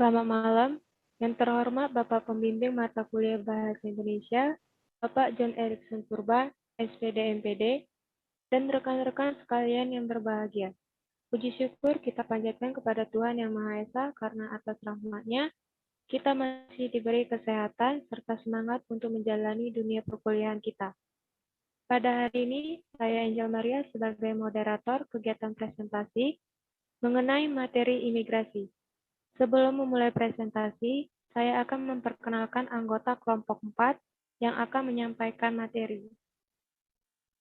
Selamat malam, yang terhormat Bapak Pembimbing Mata Kuliah Bahasa Indonesia, Bapak John Erikson Purba, SPD MPD, dan rekan-rekan sekalian yang berbahagia. Puji syukur kita panjatkan kepada Tuhan Yang Maha Esa karena atas rahmat-Nya kita masih diberi kesehatan serta semangat untuk menjalani dunia perkuliahan kita. Pada hari ini, saya Angel Maria sebagai moderator kegiatan presentasi mengenai materi imigrasi. Sebelum memulai presentasi, saya akan memperkenalkan anggota kelompok 4 yang akan menyampaikan materi.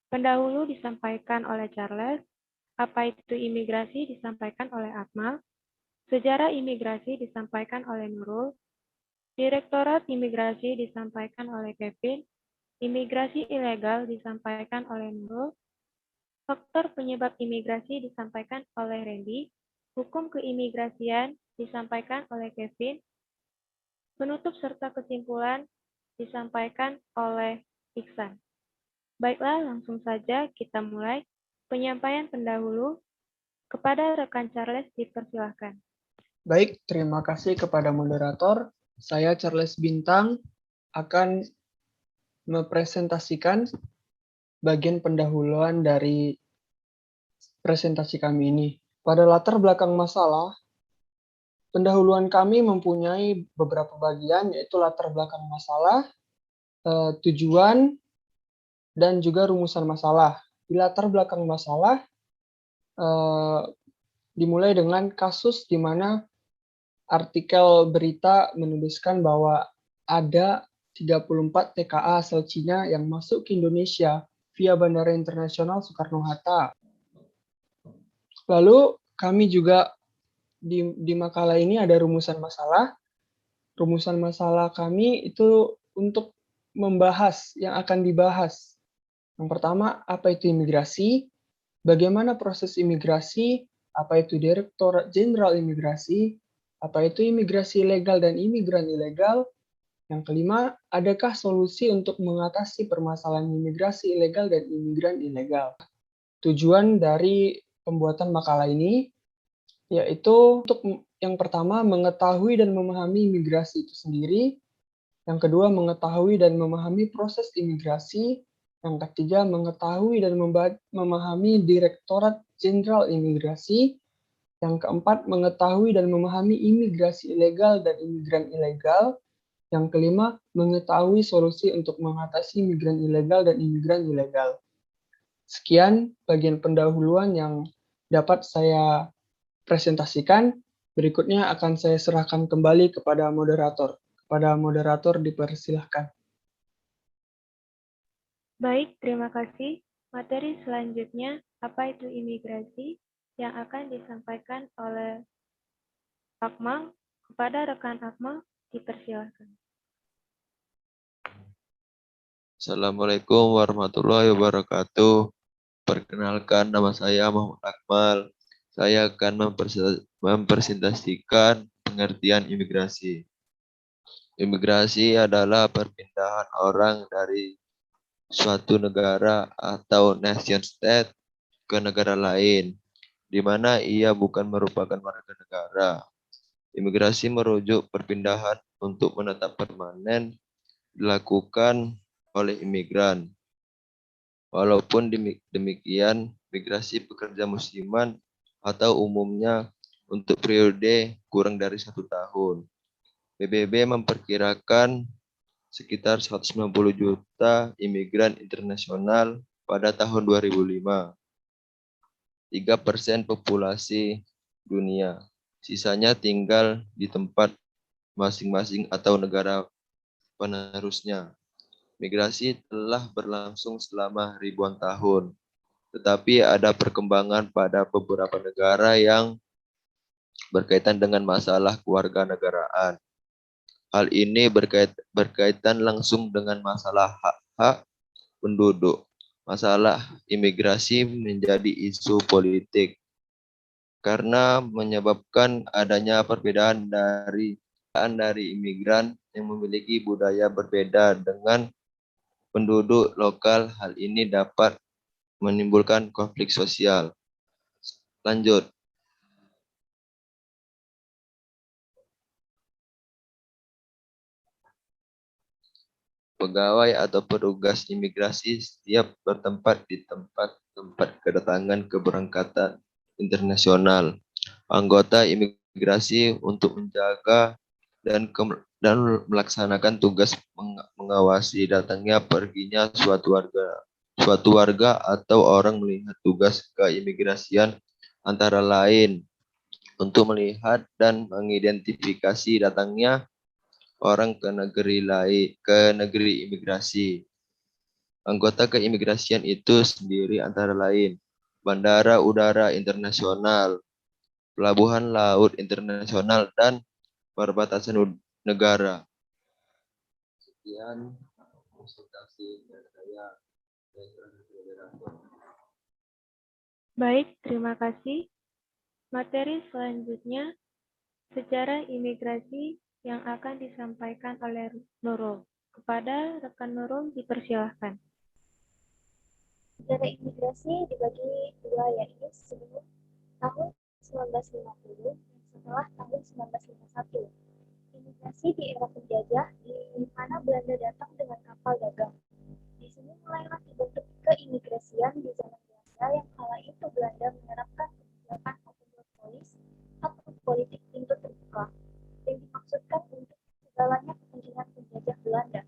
Pendahulu disampaikan oleh Charles, apa itu imigrasi disampaikan oleh Akmal, sejarah imigrasi disampaikan oleh Nurul, Direktorat Imigrasi disampaikan oleh Kevin, imigrasi ilegal disampaikan oleh Nurul, faktor penyebab imigrasi disampaikan oleh Randy, hukum keimigrasian disampaikan oleh Kevin, penutup serta kesimpulan disampaikan oleh Iksan. Baiklah, langsung saja kita mulai. Penyampaian pendahulu kepada rekan Charles dipersilahkan. Baik, terima kasih kepada moderator. Saya Charles Bintang akan mempresentasikan bagian pendahuluan dari presentasi kami ini. Pada latar belakang masalah, pendahuluan kami mempunyai beberapa bagian, yaitu latar belakang masalah, tujuan, dan juga rumusan masalah. Di latar belakang masalah, dimulai dengan kasus di mana artikel berita menuliskan bahwa ada 34 TKA asal Cina yang masuk ke Indonesia via Bandara Internasional Soekarno-Hatta. Lalu kami juga di makalah ini ada rumusan masalah. Rumusan masalah kami itu untuk membahas yang akan dibahas. Yang pertama, apa itu imigrasi? Bagaimana proses imigrasi? Apa itu Direktorat Jenderal Imigrasi? Apa itu imigrasi legal dan imigran ilegal? Yang kelima, adakah solusi untuk mengatasi permasalahan imigrasi ilegal dan imigran ilegal? Tujuan dari pembuatan makalah ini yaitu untuk yang pertama mengetahui dan memahami imigrasi itu sendiri, yang kedua mengetahui dan memahami proses imigrasi, yang ketiga mengetahui dan memahami Direktorat Jenderal Imigrasi, yang keempat mengetahui dan memahami imigrasi ilegal dan imigran ilegal, yang kelima mengetahui solusi untuk mengatasi imigran ilegal dan imigran ilegal. Sekian bagian pendahuluan yang dapat saya presentasikan. Berikutnya akan saya serahkan kembali kepada moderator. Kepada moderator dipersilahkan. Baik, terima kasih. Materi selanjutnya, apa itu imigrasi, yang akan disampaikan oleh Akmal. Kepada rekan Akmal, dipersilahkan. Assalamualaikum warahmatullahi wabarakatuh. Perkenalkan, nama saya Muhammad Akmal. Saya akan mempresentasikan pengertian imigrasi. Imigrasi adalah perpindahan orang dari suatu negara atau nation state ke negara lain, di mana ia bukan merupakan warga negara. Imigrasi merujuk perpindahan untuk menetap permanen dilakukan oleh imigran. Walaupun demikian, migrasi pekerja musiman atau umumnya untuk periode kurang dari 1 tahun. PBB memperkirakan sekitar 190 juta imigran internasional pada tahun 2005. 3% populasi dunia. Sisanya tinggal di tempat masing-masing atau negara penerusnya. Migrasi telah berlangsung selama ribuan tahun, tetapi ada perkembangan pada beberapa negara yang berkaitan dengan masalah kewarganegaraan. Hal ini berkaitan langsung dengan masalah hak-hak penduduk. Masalah imigrasi menjadi isu politik karena menyebabkan adanya perbedaan dari imigran yang memiliki budaya berbeda dengan penduduk lokal. Hal ini dapat menimbulkan konflik sosial. Lanjut. pegawai atau petugas imigrasi setiap bertempat di tempat-tempat kedatangan keberangkatan internasional. Anggota imigrasi untuk menjaga dan melaksanakan tugas mengawasi datangnya perginya suatu warga atau orang melihat tugas keimigrasian antara lain untuk melihat dan mengidentifikasi datangnya orang ke negeri imigrasi. Anggota keimigrasian itu sendiri antara lain Bandara Udara Internasional, Pelabuhan Laut Internasional, dan perbatasan negara. Sekian konsultasi dari saya. Baik, terima kasih. Materi selanjutnya, sejarah imigrasi yang akan disampaikan oleh Nurul. Kepada rekan Nurul dipersilahkan. Sejarah imigrasi dibagi dua, yaitu sebelum tahun 1950 dan setelah tahun 1951. Imigrasi di era penjajah, di mana Belanda datang dengan kapal dagang. Di sini mulailah dibentuk keimigrasian di zaman Belanda, yang kala itu Belanda menerapkan kebijakan open policy atau politik pintu terbuka, yang dimaksudkan untuk segalanya kepentingan penjajah Belanda.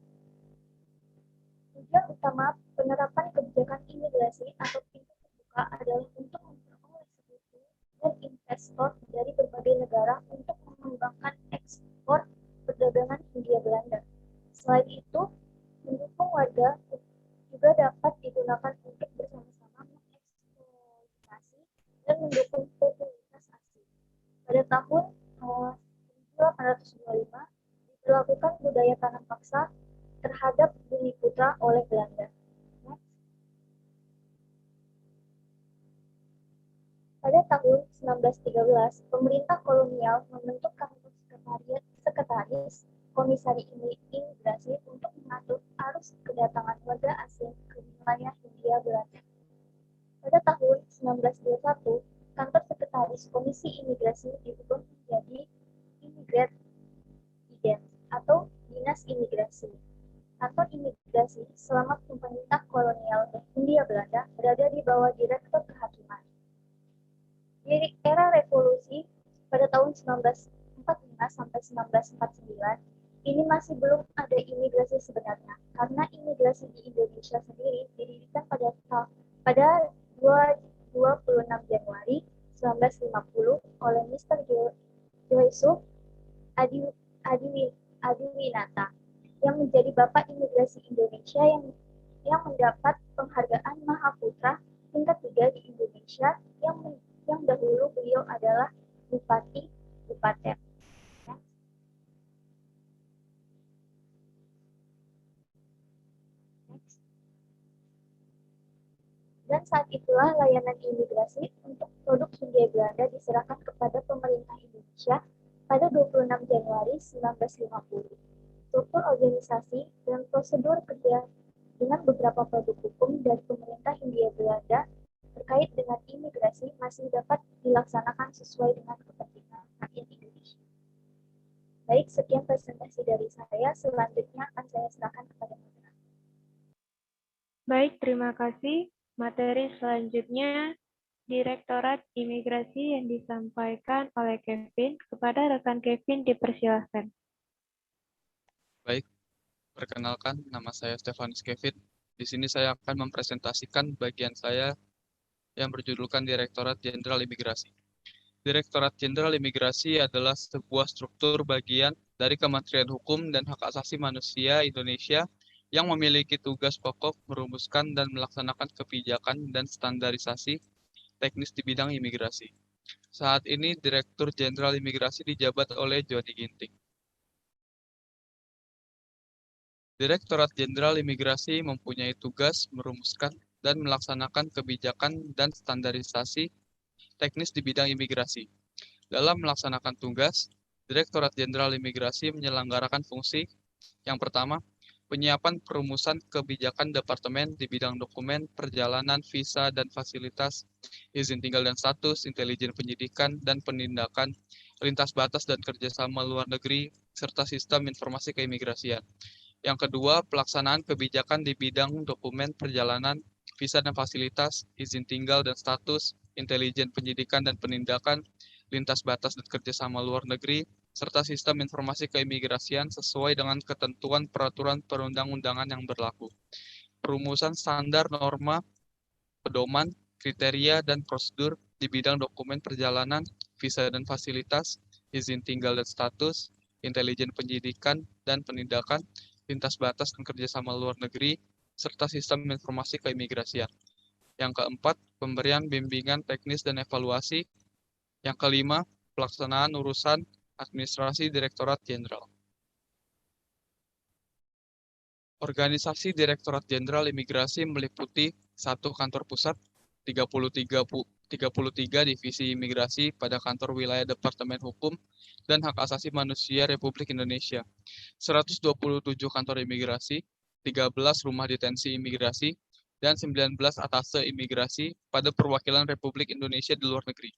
Tujuan utama penerapan kebijakan imigrasi atau pintu terbuka adalah untuk memperoleh sekutu dan investor dari berbagai negara untuk mengembangkan ekspor perdagangan Hindia Belanda. Selain itu, mendukung warga juga dapat digunakan untuk bersama-sama mengeksploitasi dan mendukung popularitas asing. Pada tahun 1825, diberlakukan budaya tanam paksa terhadap bumi putra oleh Belanda. Pada tahun 1913, pemerintah kolonial membentuk kantor sekretaris komisari imigrasi untuk mengatur arus kedatangan warga asing ke wilayah Hindia Belanda. Pada tahun 1921, kantor sekretaris komisi imigrasi diubah menjadi Immigrant Ident atau Dinas Imigrasi. Kantor imigrasi selama pemerintah kolonial Hindia Belanda berada di bawah Direktur Kehakiman. Di era revolusi pada tahun 1945 sampai 1949, ini masih belum ada imigrasi sebenarnya, karena imigrasi di Indonesia sendiri didirikan pada 26 Januari 1950 oleh Mr. Joseph Adiwinata, yang menjadi Bapak Imigrasi Indonesia yang mendapat penghargaan Mahaputra tingkat 3 di Indonesia, yang dahulu beliau adalah Bupati Bupaten. Dan saat itulah layanan imigrasi untuk produk Hindia Belanda diserahkan kepada pemerintah Indonesia pada 26 Januari 1950. Struktur organisasi dan prosedur kerja dengan beberapa produk hukum dari pemerintah Hindia Belanda terkait dengan imigrasi masih dapat dilaksanakan sesuai dengan kepentingan rakyat Indonesia. Baik, sekian presentasi dari saya. Selanjutnya akan saya serahkan kepada moderator. Baik, terima kasih. Materi selanjutnya, Direktorat Imigrasi yang disampaikan oleh Kevin. Kepada rekan Kevin dipersilahkan. Baik, perkenalkan nama saya Stefanus Kevin. Di sini saya akan mempresentasikan bagian saya yang berjudulkan Direktorat Jenderal Imigrasi. Direktorat Jenderal Imigrasi adalah sebuah struktur bagian dari Kementerian Hukum dan Hak Asasi Manusia Indonesia yang memiliki tugas pokok merumuskan dan melaksanakan kebijakan dan standarisasi teknis di bidang imigrasi. Saat ini Direktur Jenderal Imigrasi dijabat oleh Joni Ginting. Direktorat Jenderal Imigrasi mempunyai tugas merumuskan dan melaksanakan kebijakan dan standarisasi teknis di bidang imigrasi. Dalam melaksanakan tugas, Direktorat Jenderal Imigrasi menyelenggarakan fungsi yang pertama, penyiapan perumusan kebijakan departemen di bidang dokumen, perjalanan, visa, dan fasilitas, izin tinggal dan status, intelijen penyidikan, dan penindakan, lintas batas dan kerjasama luar negeri, serta sistem informasi keimigrasian. Yang kedua, pelaksanaan kebijakan di bidang dokumen perjalanan, visa dan fasilitas, izin tinggal dan status, intelijen penyidikan dan penindakan, lintas batas dan kerjasama luar negeri, serta sistem informasi keimigrasian sesuai dengan ketentuan peraturan perundang-undangan yang berlaku. Perumusan standar norma, pedoman, kriteria, dan prosedur di bidang dokumen perjalanan, visa dan fasilitas, izin tinggal dan status, intelijen penyidikan dan penindakan, lintas batas dan kerjasama luar negeri, serta sistem informasi keimigrasian. Yang keempat, pemberian bimbingan teknis dan evaluasi. Yang kelima, pelaksanaan urusan administrasi Direktorat Jenderal. Organisasi Direktorat Jenderal Imigrasi meliputi 1 kantor pusat, 33 divisi imigrasi pada kantor wilayah Departemen Hukum dan Hak Asasi Manusia Republik Indonesia, 127 kantor imigrasi, 13 rumah detensi imigrasi, dan 19 atase imigrasi pada perwakilan Republik Indonesia di luar negeri.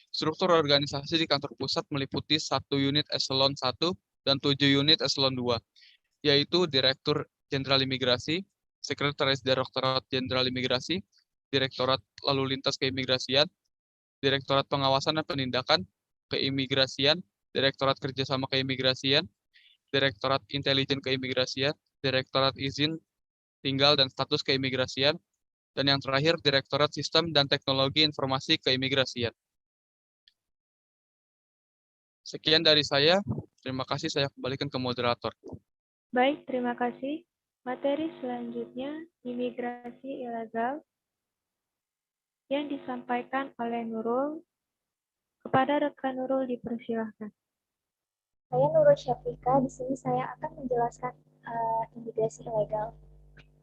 Struktur organisasi di kantor pusat meliputi 1 unit eselon 1 dan 7 unit eselon 2, yaitu Direktur Jenderal Imigrasi, Sekretaris Direktorat Jenderal Imigrasi, Direktorat Lalu Lintas Keimigrasian, Direktorat Pengawasan dan Penindakan Keimigrasian, Direktorat Kerjasama Keimigrasian, Direktorat Intelijen Keimigrasian, Direktorat Izin Tinggal dan Status Keimigrasian, dan yang terakhir Direktorat Sistem dan Teknologi Informasi Keimigrasian. Sekian dari saya. Terima kasih, saya kembalikan ke moderator. Baik, terima kasih. Materi selanjutnya, imigrasi ilegal, yang disampaikan oleh Nurul. Kepada rekan Nurul dipersilahkan. Saya Nurul Syafrika, di sini saya akan menjelaskan imigrasi ilegal.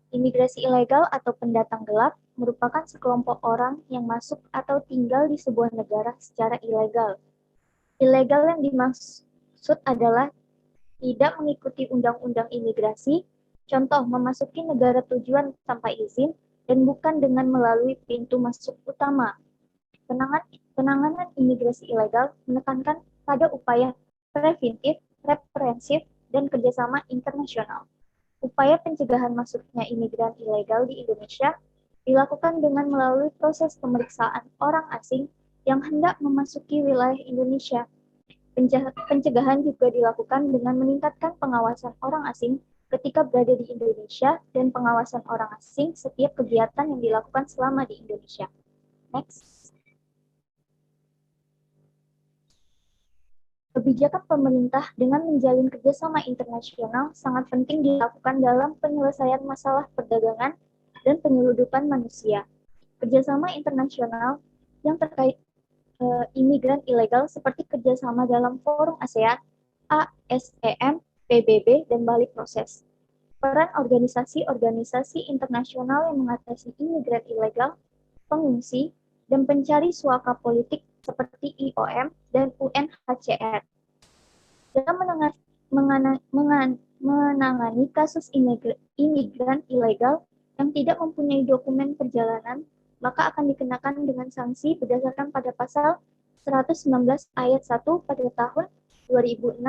Imigrasi ilegal atau pendatang gelap merupakan sekelompok orang yang masuk atau tinggal di sebuah negara secara ilegal. Ilegal yang dimaksud adalah tidak mengikuti undang-undang imigrasi, contoh memasuki negara tujuan tanpa izin, dan bukan dengan melalui pintu masuk utama. Penanganan imigrasi ilegal menekankan pada upaya preventif, represif, dan kerjasama internasional. Upaya pencegahan masuknya imigran ilegal di Indonesia dilakukan dengan melalui proses pemeriksaan orang asing yang hendak memasuki wilayah Indonesia. Pencegahan juga dilakukan dengan meningkatkan pengawasan orang asing ketika berada di Indonesia dan pengawasan orang asing setiap kegiatan yang dilakukan selama di Indonesia. Next. Kebijakan pemerintah dengan menjalin kerjasama internasional sangat penting dilakukan dalam penyelesaian masalah perdagangan dan penyeludupan manusia. Kerjasama internasional yang terkait imigran ilegal seperti kerjasama dalam forum ASEAN, ASEM, PBB, dan Bali Proses. Peran organisasi-organisasi internasional yang mengatasi imigran ilegal, pengungsi, dan pencari suaka politik seperti IOM dan UNHCR. Dalam menangani kasus imigran ilegal yang tidak mempunyai dokumen perjalanan, maka akan dikenakan dengan sanksi berdasarkan pada pasal 119 ayat 1 pada tahun 2006,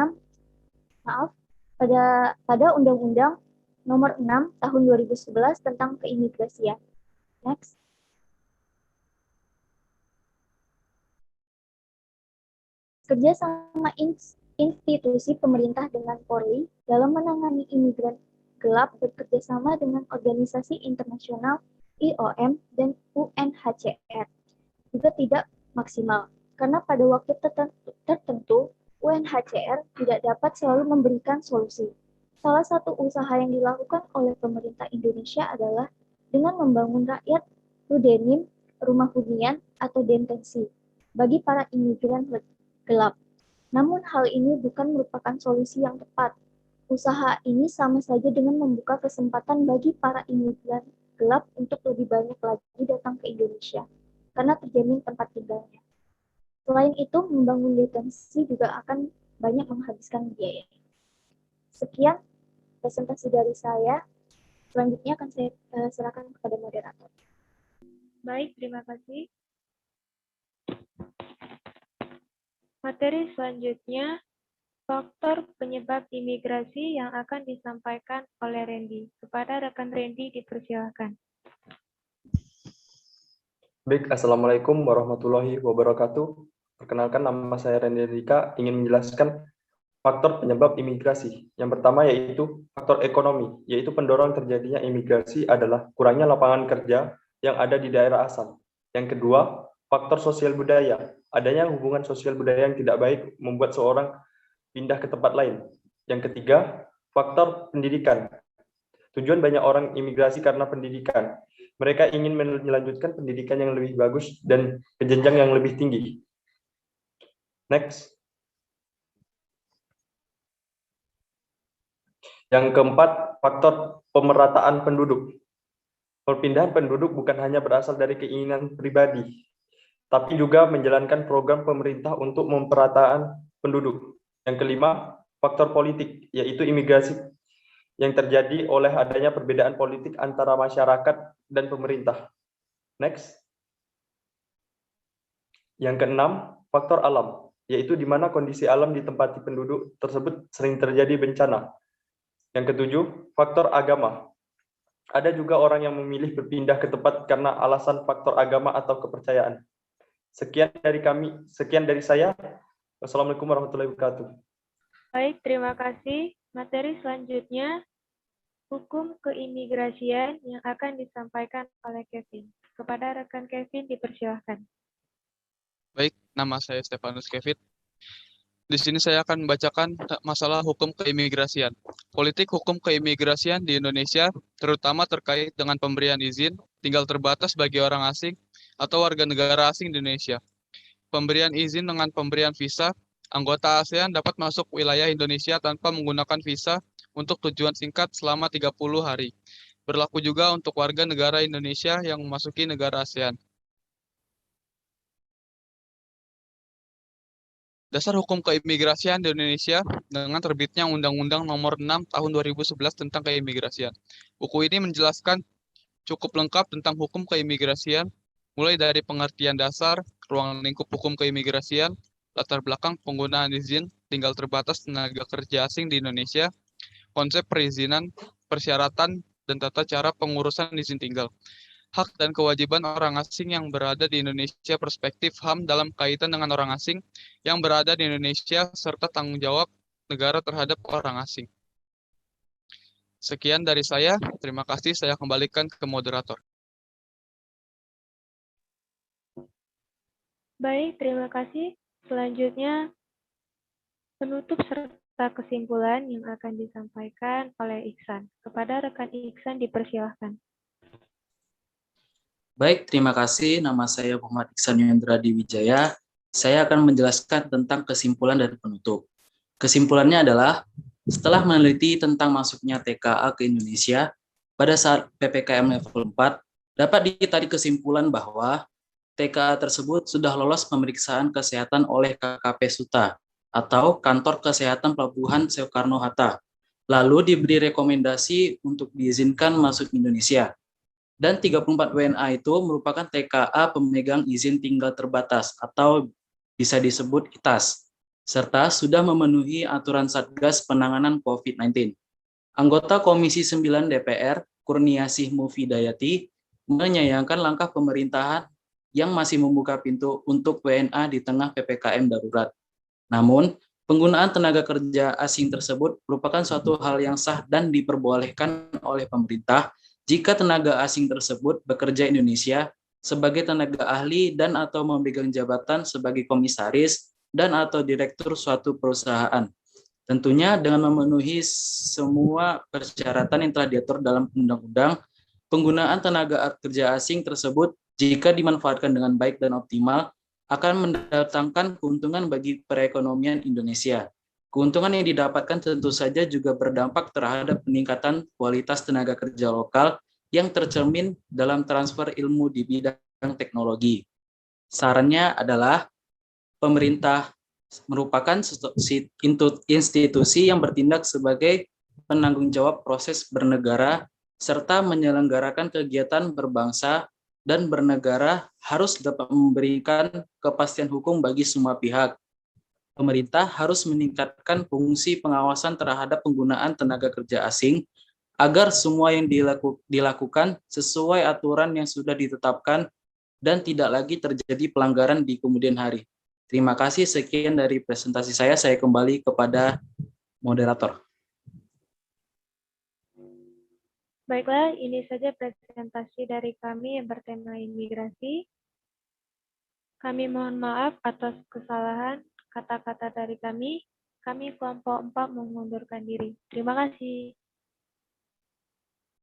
pada Undang-Undang Nomor 6 Tahun 2011 tentang keimigrasian. Next. Kerjasama institusi pemerintah dengan Polri dalam menangani imigran gelap bekerjasama dengan organisasi internasional IOM dan UNHCR juga tidak maksimal, karena pada waktu tertentu UNHCR tidak dapat selalu memberikan solusi. Salah satu usaha yang dilakukan oleh pemerintah Indonesia adalah dengan membangun rakyat rudenim, rumah hunian, atau detensi bagi para imigran gelap. Namun hal ini bukan merupakan solusi yang tepat. Usaha ini sama saja dengan membuka kesempatan bagi para imigran gelap untuk lebih banyak lagi datang ke Indonesia, karena terjamin tempat tinggalnya. Selain itu, membangun detensi juga akan banyak menghabiskan biaya. Sekian presentasi dari saya. Selanjutnya akan saya serahkan kepada moderator. Baik, terima kasih. Materi selanjutnya, Faktor penyebab imigrasi yang akan disampaikan oleh Randy. Kepada rekan Randy dipersilakan. Baik, Assalamualaikum warahmatullahi wabarakatuh. Perkenalkan, nama saya Randy Rika, ingin menjelaskan faktor penyebab imigrasi. Yang pertama yaitu faktor ekonomi, yaitu pendorong terjadinya imigrasi adalah kurangnya lapangan kerja yang ada di daerah asal. Yang kedua, faktor sosial budaya. Adanya hubungan sosial budaya yang tidak baik membuat seorang pindah ke tempat lain. Yang ketiga, faktor pendidikan. Tujuan banyak orang imigrasi karena pendidikan. Mereka ingin melanjutkan pendidikan yang lebih bagus dan ke jenjang yang lebih tinggi. Next. Yang keempat, faktor pemerataan penduduk. Perpindahan penduduk bukan hanya berasal dari keinginan pribadi, tapi juga menjalankan program pemerintah untuk pemerataan penduduk. Yang kelima, faktor politik, yaitu imigrasi yang terjadi oleh adanya perbedaan politik antara masyarakat dan pemerintah. Next. Yang keenam, faktor alam, yaitu di mana kondisi alam ditempati penduduk tersebut sering terjadi bencana. Yang ketujuh, faktor agama. Ada juga orang yang memilih berpindah ke tempat karena alasan faktor agama atau kepercayaan. Sekian dari saya. Wassalamualaikum warahmatullahi wabarakatuh. Baik, terima kasih. Materi selanjutnya, hukum keimigrasian yang akan disampaikan oleh Kevin. Kepada rekan Kevin dipersilahkan. Baik, nama saya Stefanus Kevin. Di sini saya akan membacakan masalah hukum keimigrasian. Politik hukum keimigrasian di Indonesia terutama terkait dengan pemberian izin tinggal terbatas bagi orang asing atau warga negara asing di Indonesia. Pemberian izin dengan pemberian visa, anggota ASEAN dapat masuk wilayah Indonesia tanpa menggunakan visa untuk tujuan singkat selama 30 hari. Berlaku juga untuk warga negara Indonesia yang memasuki negara ASEAN. Dasar hukum keimigrasian di Indonesia dengan terbitnya Undang-Undang Nomor 6 Tahun 2011 tentang keimigrasian. Buku ini menjelaskan cukup lengkap tentang hukum keimigrasian, mulai dari pengertian dasar, ruang lingkup hukum keimigrasian, latar belakang penggunaan izin tinggal terbatas tenaga kerja asing di Indonesia, konsep perizinan, persyaratan, dan tata cara pengurusan izin tinggal. Hak dan kewajiban orang asing yang berada di Indonesia, perspektif HAM dalam kaitan dengan orang asing yang berada di Indonesia, serta tanggung jawab negara terhadap orang asing. Sekian dari saya, terima kasih, saya kembalikan ke moderator. Baik, terima kasih. Selanjutnya, penutup serta kesimpulan yang akan disampaikan oleh Iksan. Kepada rekan Iksan dipersilahkan. Baik, terima kasih. Nama saya Muhammad Iksan Yendra Diwijaya. Saya akan menjelaskan tentang kesimpulan dan penutup. Kesimpulannya adalah, setelah meneliti tentang masuknya TKA ke Indonesia pada saat PPKM level 4, dapat ditarik kesimpulan bahwa TKA tersebut sudah lolos pemeriksaan kesehatan oleh KKP Suta atau Kantor Kesehatan Pelabuhan Soekarno-Hatta, lalu diberi rekomendasi untuk diizinkan masuk Indonesia. Dan 34 WNA itu merupakan TKA pemegang izin tinggal terbatas atau bisa disebut ITAS, serta sudah memenuhi aturan Satgas Penanganan COVID-19. Anggota Komisi 9 DPR, Kurniasih Mufidayati, menyayangkan langkah pemerintahan yang masih membuka pintu untuk WNA di tengah PPKM darurat. Namun, penggunaan tenaga kerja asing tersebut merupakan suatu hal yang sah dan diperbolehkan oleh pemerintah jika tenaga asing tersebut bekerja di Indonesia sebagai tenaga ahli dan atau memegang jabatan sebagai komisaris dan atau direktur suatu perusahaan. Tentunya dengan memenuhi semua persyaratan yang telah diatur dalam undang-undang, penggunaan tenaga kerja asing tersebut jika dimanfaatkan dengan baik dan optimal akan mendatangkan keuntungan bagi perekonomian Indonesia. Keuntungan yang didapatkan tentu saja juga berdampak terhadap peningkatan kualitas tenaga kerja lokal yang tercermin dalam transfer ilmu di bidang teknologi. Sarannya adalah pemerintah merupakan institusi yang bertindak sebagai penanggung jawab proses bernegara serta menyelenggarakan kegiatan berbangsa dan bernegara harus dapat memberikan kepastian hukum bagi semua pihak. pemerintah harus meningkatkan fungsi pengawasan terhadap penggunaan tenaga kerja asing agar semua yang dilakukan sesuai aturan yang sudah ditetapkan dan tidak lagi terjadi pelanggaran di kemudian hari. Terima kasih, sekian dari presentasi saya kembali kepada moderator. Baiklah, ini saja presentasi dari kami yang bertema imigrasi. Kami mohon maaf atas kesalahan kata-kata dari kami. Kami kelompok 4 mengundurkan diri. Terima kasih.